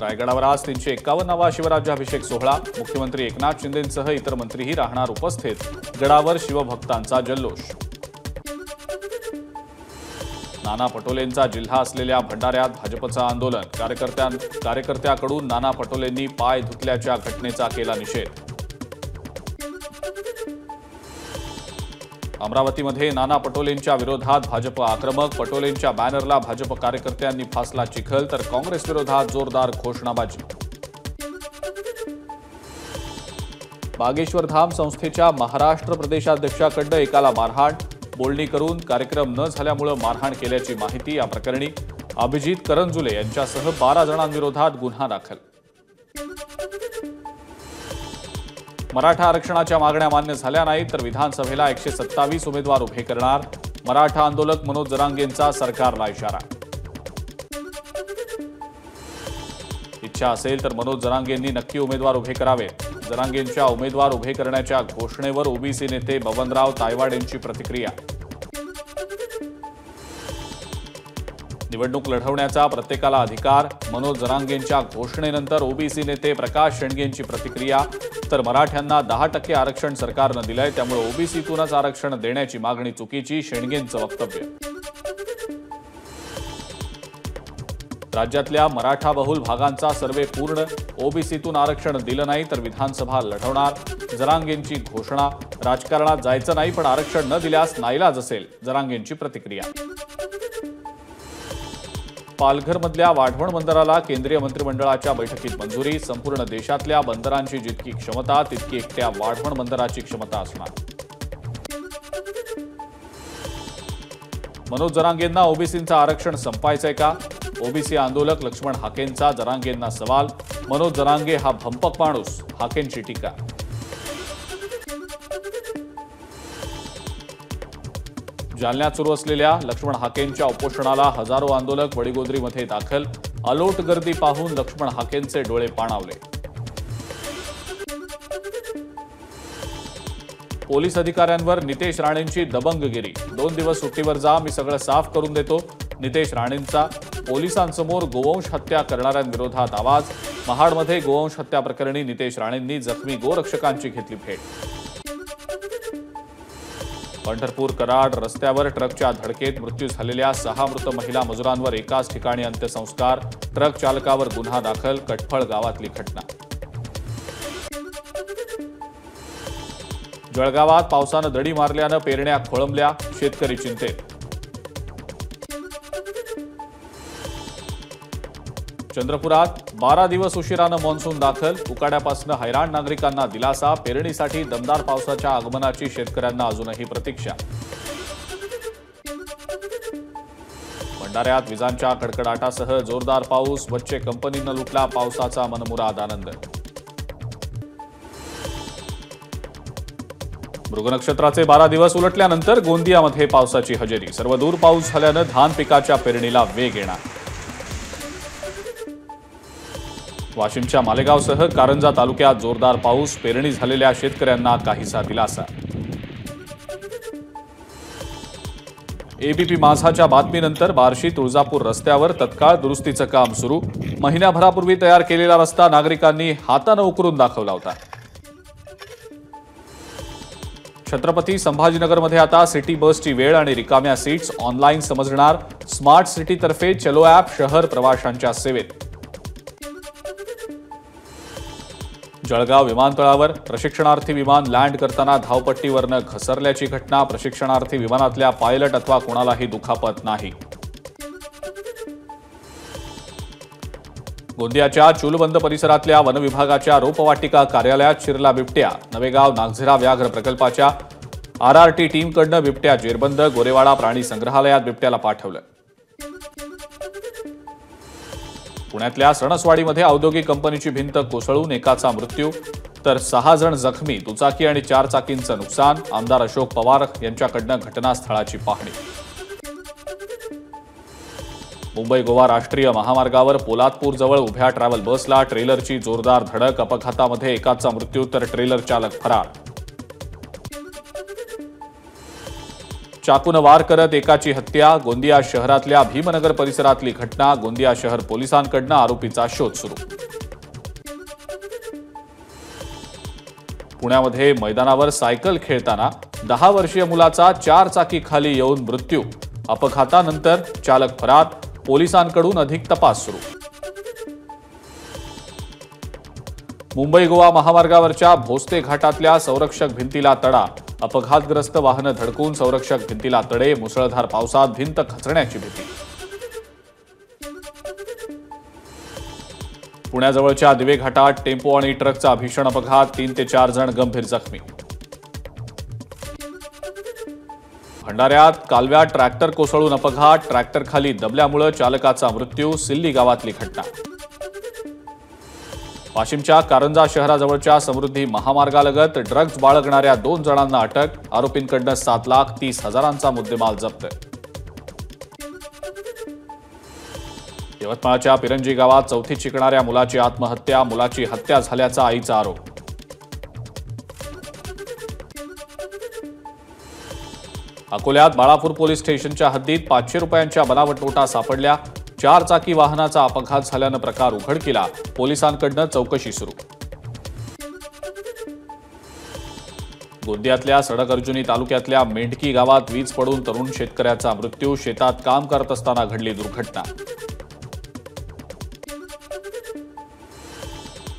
रायगडावर आज 351वा शिवराज्याभिषेक सोहळा। मुख्यमंत्री एकनाथ शिंदेंसह इतर मंत्रीही राहणार उपस्थित। गडावर शिवभक्तांचा जल्लोष। नाना पटोलेंचा जिल्हा असलेल्या भंडाऱ्यात भाजपचं आंदोलन। कार्यकर्त्याकडून नाना पटोलेंनी पाय धुतल्याच्या घटनेचा केला निषेध। अमरावतीमध्ये नाना पटोलेंच्या विरोधात भाजप आक्रमक। पटोलेंच्या बॅनरला भाजप कार्यकर्त्यांनी फासला चिखल, तर काँग्रेस विरोधात जोरदार घोषणाबाजी। बागेश्वर धाम संस्थेच्या महाराष्ट्र प्रदेशाध्यक्षाकडून एकाला मारहाण। बोलणी करून कार्यक्रम न झाल्यामुळे मारहाण केल्याची माहिती। या प्रकरणी अभिजित करंजुले यांच्यासह 12 जणांविरोधात गुन्हा दाखल। मराठा आरक्षणाच्या मागण्या मान्य झाल्या नाहीत तर विधानसभेला 127 उमेदवार उभे करणार। मराठा आंदोलक मनोज जरांगेंचा सरकारला इशारा। इच्छा असेल तर मनोज जरांगेंनी नक्की उमेदवार उभे करावेत। जरांगेंच्या उमेदवार उभे करण्याच्या घोषणेवर ओबीसी नेते बबनराव तायवाड यांची प्रतिक्रिया। निवडणूक लढवण्याचा प्रत्येकाला अधिकार। मनोज जरांगेंच्या घोषणेनंतर ओबीसी नेते प्रकाश शेंडगेंची प्रतिक्रिया। तर मराठ्यांना 10% आरक्षण सरकारनं दिलंय, त्यामुळे ओबीसीतूनच आरक्षण देण्याची मागणी चुकीची, शेंडगेंचं वक्तव्य। राज्यातल्या मराठा बहुल भागांचा सर्वे पूर्ण। ओबीसीतून आरक्षण दिलं नाही तर विधानसभा लढवणार। जरांगेंची घोषणा। राजकारणात जायचं नाही पण आरक्षण न दिल्यास नाईलाज असेल, जरांगेंची प्रतिक्रिया। पालघरमधल्या वाढवण बंदराला केंद्रीय मंत्रिमंडळाच्या बैठकीत मंजुरी। संपूर्ण देशातल्या बंदरांची जितकी क्षमता तितकी एकट्या वाढवण बंदराची क्षमता असणार। मनोज जरांगेंना ओबीसींचं आरक्षण संपायचंय का? ओबीसी आंदोलक लक्ष्मण हाकेंचा जरांगेंना सवाल। मनोज जरांगे हा भंपक माणूस, हाकेंची टीका। जालन्यात सुरू असलेल्या लक्ष्मण हाकेंच्या उपोषणाला हजारो आंदोलक वडीगोद्रीमध्ये दाखल। अलोट गर्दी पाहून लक्ष्मण हाकेंचे डोळे पाणावले। पोलीस अधिकाऱ्यांवर नितेश राणेंची दबंगगिरी। 2 दिवस सुट्टीवर जा, मी सगळं साफ करून देतो। नितेश राणेंचा पोलिसांसमोर गोवंश हत्या करणाऱ्यांविरोधात आवाज। महाडमध्ये गोवंश हत्या प्रकरणी नितेश राणेंनी जखमी गोरक्षकांची घेतली भेट। पंढरपूर कराड रस्त्यावर ट्रकच्या धडकेत मृत्यू झालेल्या 6 मृत महिला मजुरांवर एकाच ठिकाणी अंत्यसंस्कार। ट्रक चालकावर गुन्हा दाखल। कटफळ गावातली घटना। जळगावात पावसानं दडी मारल्यानं पेरण्या खोळंबल्या, शेतकरी चिंतेत। चंद्रपुरात 12 दिवस उशिरानं मान्सून दाखल। उकाड्यापासून हैराण नागरिकांना दिलासा। पेरणीसाठी दमदार पावसाच्या आगमनाची शेतकऱ्यांना अजूनही प्रतीक्षा। भंडाऱ्यात विजांच्या कडकडाटासह जोरदार पाऊस। वच्चे कंपनीनं लुटला पावसाचा मनमुराद आनंद। मृग नक्षत्राचे 12 दिवस उलटल्यानंतर गोंदियामध्ये पावसाची हजेरी। सर्वदूर पाऊस झाल्यानं धान पिकाच्या पेरणीला वेग येणार। वाशिमच्या मालेगावसह कारंजा तालुक्यात जोरदार पाऊस। पेरणी झालेल्या शेतकऱ्यांना काहीसा दिलासा। एबीपी माझाच्या बातमीनंतर बार्शी तुळजापूर रस्त्यावर तत्काळ दुरुस्तीचं काम सुरू। महिन्याभरापूर्वी तयार केलेला रस्ता नागरिकांनी हाताने उकरून दाखवला होता। छत्रपती संभाजीनगरमध्ये आता सिटी बसची वेळ आणि रिकाम्या सीट्स ऑनलाईन समजणार। स्मार्ट सिटीतर्फे चलो ॲप शहर प्रवाशांच्या सेवेत। जळगाव विमानतळावर प्रशिक्षणार्थी विमान लँड करताना धावपट्टीवरनं घसरल्याची घटना। प्रशिक्षणार्थी विमानातल्या पायलट अथवा कोणालाही दुखापत नाही। गोंदियाच्या चुलबंद परिसरातल्या वनविभागाच्या रोपवाटिका कार्यालयात शिरला बिबट्या। नवेगाव नागझिरा व्याघ्र प्रकल्पाच्या आरआरटी टीमकडनं बिबट्या जेरबंद। गोरेवाडा प्राणी संग्रहालयात बिबट्याला पाठवलं। पुण्यातल्या सणसवाडीमध्ये औद्योगिक कंपनीची भिंत कोसळून एकाचा मृत्यू तर 6 जण जखमी। दुचाकी आणि 4 चाकींचं नुकसान। आमदार अशोक पवार यांच्याकडनं घटनास्थळाची पाहणी। मुंबई गोवा राष्ट्रीय महामार्गावर पोलादपूर जवळ उभ्या ट्रॅव्हल बसला ट्रेलरची जोरदार धडक। अपघातामध्ये एकाचा मृत्यू तर ट्रेलर चालक फरार। चाकून वार करत एकाची हत्या. गोंदिया शहरातल्या भीमनगर परिसरातली घटना. गोंदिया शहर पोलिसांकडून आरोपीचा शोध सुरू. पुण्यामध्ये मैदानावर सायकल खेळताना 10 वर्षीय मुलाचा 4 चाकी खाली येऊन मृत्यू. अपघातानंतर चालक फरार. पोलिसांकडून अधिक तपास सुरू. मुंबई गोवा महामार्गावरच्या भोसते घाटातल्या संरक्षक भिंतीला तडा. अपघातग्रस्त वाहनं धडकून संरक्षक भिंतीला तडे. मुसळधार पावसात भिंत खचण्याची भीती. पुण्याजवळच्या दिवे घाटात टेम्पो आणि ट्रकचा भीषण अपघात. 3 ते 4 जण गंभीर जखमी. भंडाऱ्यात कालव्यात ट्रॅक्टर कोसळून अपघात. ट्रॅक्टर खाली दबल्यामुळे चालकाचा मृत्यू. सिल्ली गावातली घटना. वाशिमच्या कारंजा शहराजवळच्या समृद्धी महामार्गालगत ड्रग्ज बाळगणाऱ्या 2 जणांना अटक. आरोपींकडून 7,30,000चा मुद्देमाल जप्त. यवतमाळच्या पिरंजी गावात 4थीत शिकणाऱ्या मुलाची आत्महत्या. मुलाची हत्या झाल्याचा आईचा आरोप. अकोल्यात बाळापूर पोलीस स्टेशनच्या हद्दीत 500 रुपयांच्या बनावट नोटा सापडल्या. 4 चाकी वाहनाचा अपघात झाल्यानं प्रकार उघडकीला. पोलिसांकडून चौकशी सुरू. गोंदियातल्या सडक-अर्जुनी तालुक्यातल्या मेंढकी गावात वीज पडून तरुण शेतकऱ्याचा मृत्यू. शेतात काम करत असताना घडली दुर्घटना.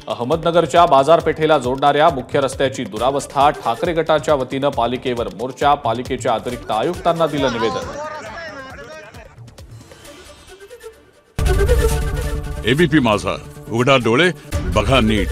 अहमदनगरच्या बाजारपेठेला जोडणाऱ्या मुख्य रस्त्याची दुरावस्था. ठाकरे गटाच्या वतीनं पालिकेवर मोर्चा. पालिकेच्या अतिरिक्त आयुक्तांना दिलं निवेदन. एबीपी माझा, उघडा डोळे बघा नीट.